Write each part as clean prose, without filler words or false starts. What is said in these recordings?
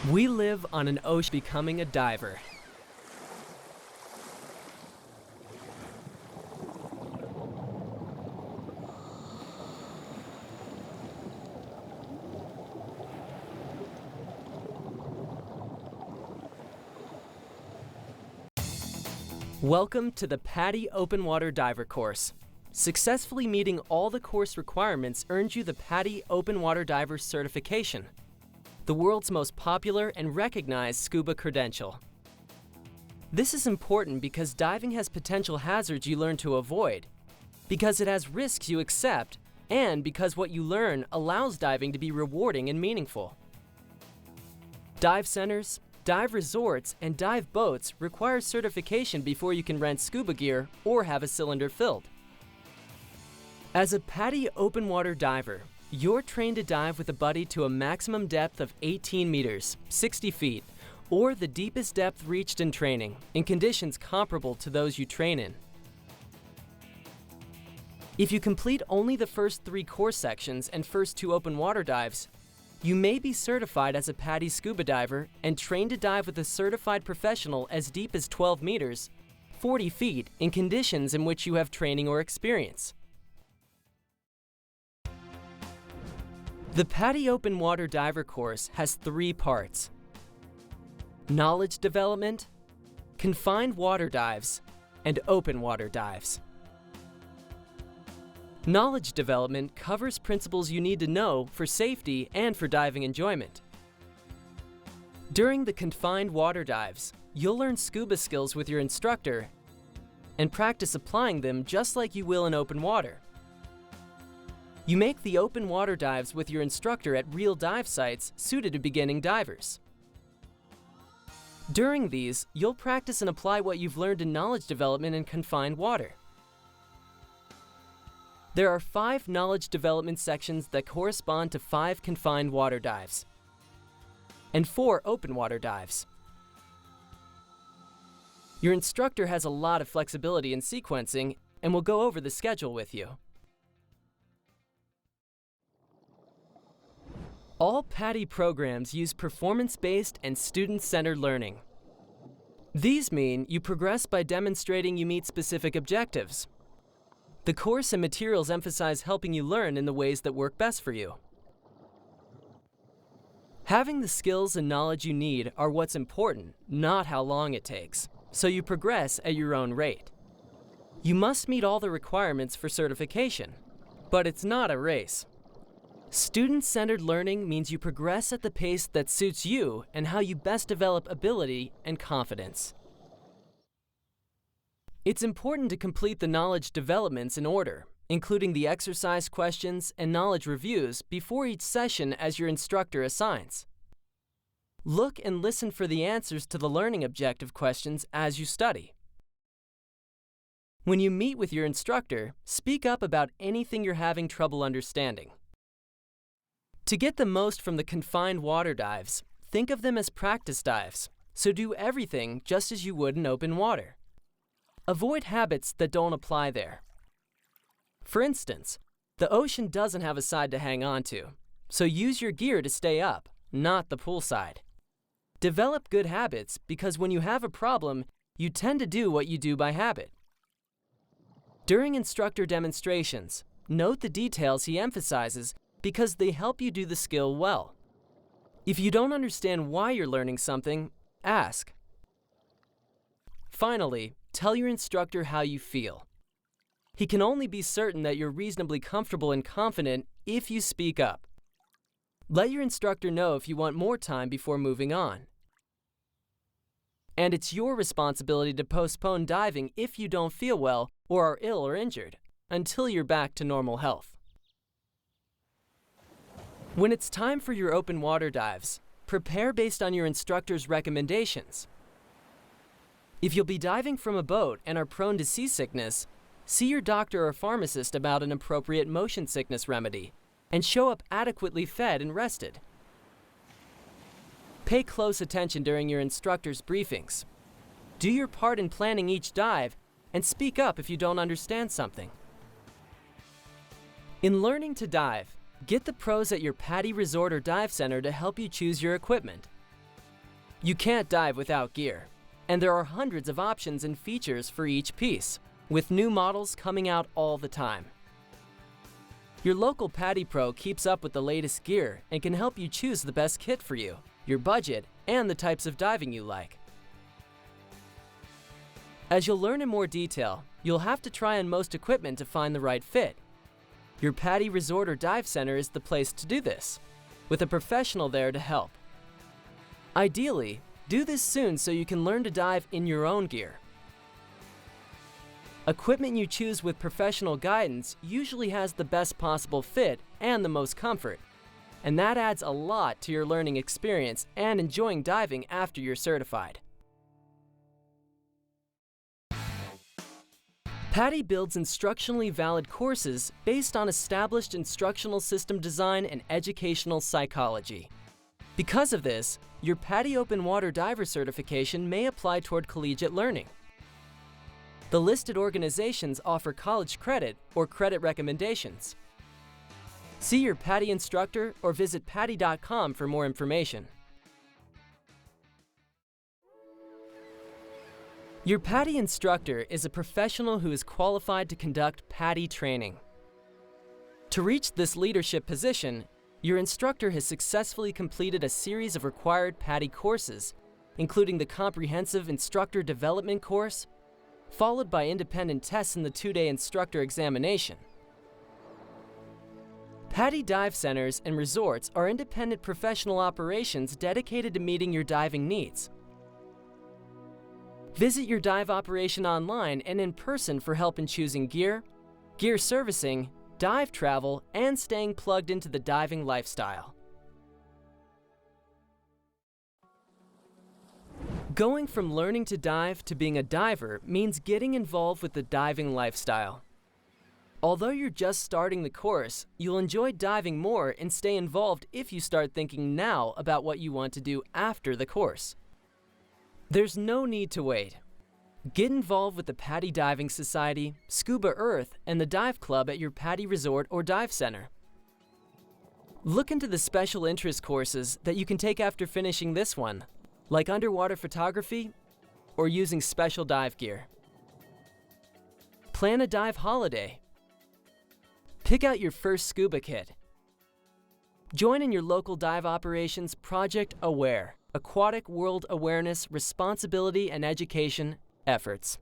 We live on an ocean becoming a diver. Welcome to the PADI Open Water Diver course. Successfully meeting all the course requirements earned you the PADI Open Water Diver certification, the world's most popular and recognized scuba credential. This is important because diving has potential hazards you learn to avoid, because it has risks you accept, and because what you learn allows diving to be rewarding and meaningful. Dive centers, dive resorts, and dive boats require certification before you can rent scuba gear or have a cylinder filled. As a PADI open water diver, you're trained to dive with a buddy to a maximum depth of 18 meters, 60 feet, or the deepest depth reached in training, in conditions comparable to those you train in. If you complete only the first 3 course sections and first 2 open water dives, you may be certified as a PADI scuba diver and trained to dive with a certified professional as deep as 12 meters, 40 feet, in conditions in which you have training or experience. The PADI Open Water Diver course has 3 parts: knowledge development, confined water dives, and open water dives. Knowledge development covers principles you need to know for safety and for diving enjoyment. During the confined water dives, you'll learn scuba skills with your instructor and practice applying them just like you will in open water. You make the open water dives with your instructor at real dive sites suited to beginning divers. During these, you'll practice and apply what you've learned in knowledge development in confined water. There are 5 knowledge development sections that correspond to 5 confined water dives and 4 open water dives. Your instructor has a lot of flexibility in sequencing and will go over the schedule with you. All PADI programs use performance-based and student-centered learning. These mean you progress by demonstrating you meet specific objectives. The course and materials emphasize helping you learn in the ways that work best for you. Having the skills and knowledge you need are what's important, not how long it takes, so you progress at your own rate. You must meet all the requirements for certification, but it's not a race. Student-centered learning means you progress at the pace that suits you and how you best develop ability and confidence. It's important to complete the knowledge developments in order, including the exercise questions and knowledge reviews before each session as your instructor assigns. Look and listen for the answers to the learning objective questions as you study. When you meet with your instructor, speak up about anything you're having trouble understanding. To get the most from the confined water dives, think of them as practice dives, so do everything just as you would in open water. Avoid habits that don't apply there. For instance, the ocean doesn't have a side to hang on to, so use your gear to stay up, not the pool side. Develop good habits because when you have a problem, you tend to do what you do by habit. During instructor demonstrations, note the details he emphasizes because they help you do the skill well. If you don't understand why you're learning something, ask. Finally, tell your instructor how you feel. He can only be certain that you're reasonably comfortable and confident if you speak up. Let your instructor know if you want more time before moving on. And it's your responsibility to postpone diving if you don't feel well or are ill or injured, until you're back to normal health. When it's time for your open water dives, prepare based on your instructor's recommendations. If you'll be diving from a boat and are prone to seasickness, see your doctor or pharmacist about an appropriate motion sickness remedy, and show up adequately fed and rested. Pay close attention during your instructor's briefings. Do your part in planning each dive, and speak up if you don't understand something. In learning to dive, get the pros at your PADI resort or dive center to help you choose your equipment. You can't dive without gear, and there are hundreds of options and features for each piece, with new models coming out all the time. Your local PADI Pro keeps up with the latest gear and can help you choose the best kit for you, your budget, and the types of diving you like. As you'll learn in more detail, you'll have to try on most equipment to find the right fit. Your PADI Resort or Dive Center is the place to do this, with a professional there to help. Ideally, do this soon so you can learn to dive in your own gear. Equipment you choose with professional guidance usually has the best possible fit and the most comfort, and that adds a lot to your learning experience and enjoying diving after you're certified. PADI builds instructionally valid courses based on established instructional system design and educational psychology. Because of this, your PADI Open Water Diver certification may apply toward collegiate learning. The listed organizations offer college credit or credit recommendations. See your PADI instructor or visit PADI.com for more information. Your PADI instructor is a professional who is qualified to conduct PADI training. To reach this leadership position, your instructor has successfully completed a series of required PADI courses, including the Comprehensive Instructor Development course, followed by independent tests in the 2-day instructor examination. PADI dive centers and resorts are independent professional operations dedicated to meeting your diving needs. Visit your dive operation online and in person for help in choosing gear, gear servicing, dive travel, and staying plugged into the diving lifestyle. Going from learning to dive to being a diver means getting involved with the diving lifestyle. Although you're just starting the course, you'll enjoy diving more and stay involved if you start thinking now about what you want to do after the course. There's no need to wait. Get involved with the PADI Diving Society, Scuba Earth, and the Dive Club at your PADI Resort or Dive Center. Look into the special interest courses that you can take after finishing this one, like underwater photography or using special dive gear. Plan a dive holiday. Pick out your first scuba kit. Join in your local dive operations Project Aware, Aquatic World Awareness, Responsibility, and Education efforts.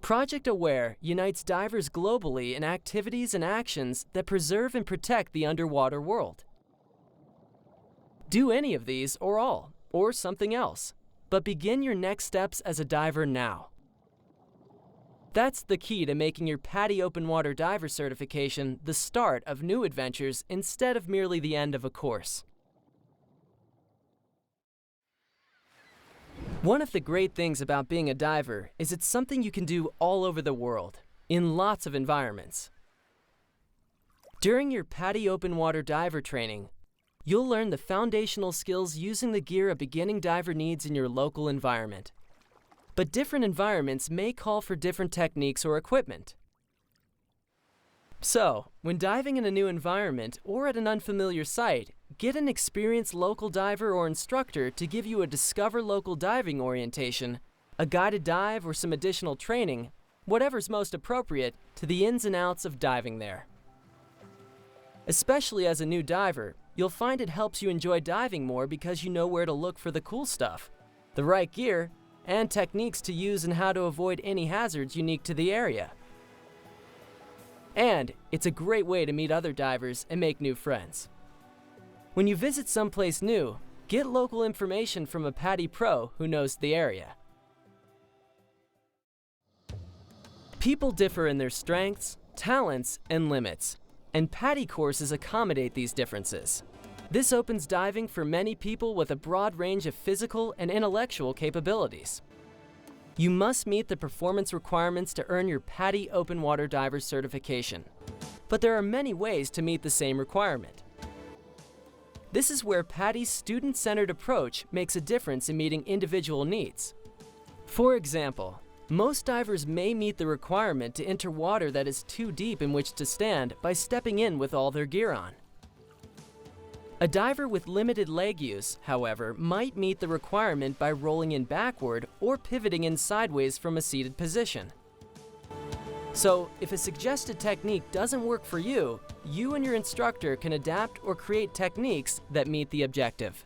Project Aware unites divers globally in activities and actions that preserve and protect the underwater world. Do any of these or all, or something else, but begin your next steps as a diver now. That's the key to making your PADI Open Water Diver certification the start of new adventures instead of merely the end of a course. One of the great things about being a diver is it's something you can do all over the world, in lots of environments. During your PADI Open Water Diver training, you'll learn the foundational skills using the gear a beginning diver needs in your local environment. But different environments may call for different techniques or equipment. So, when diving in a new environment or at an unfamiliar site, get an experienced local diver or instructor to give you a Discover Local Diving orientation, a guided dive, or some additional training, whatever's most appropriate to the ins and outs of diving there. Especially as a new diver, you'll find it helps you enjoy diving more because you know where to look for the cool stuff, the right gear, and techniques to use and how to avoid any hazards unique to the area. And it's a great way to meet other divers and make new friends. When you visit someplace new, get local information from a PADI Pro who knows the area. People differ in their strengths, talents, and limits, and PADI courses accommodate these differences. This opens diving for many people with a broad range of physical and intellectual capabilities. You must meet the performance requirements to earn your PADI Open Water Diver certification, but there are many ways to meet the same requirement. This is where PADI's student-centered approach makes a difference in meeting individual needs. For example, most divers may meet the requirement to enter water that is too deep in which to stand by stepping in with all their gear on. A diver with limited leg use, however, might meet the requirement by rolling in backward or pivoting in sideways from a seated position. So, if a suggested technique doesn't work for you, you and your instructor can adapt or create techniques that meet the objective.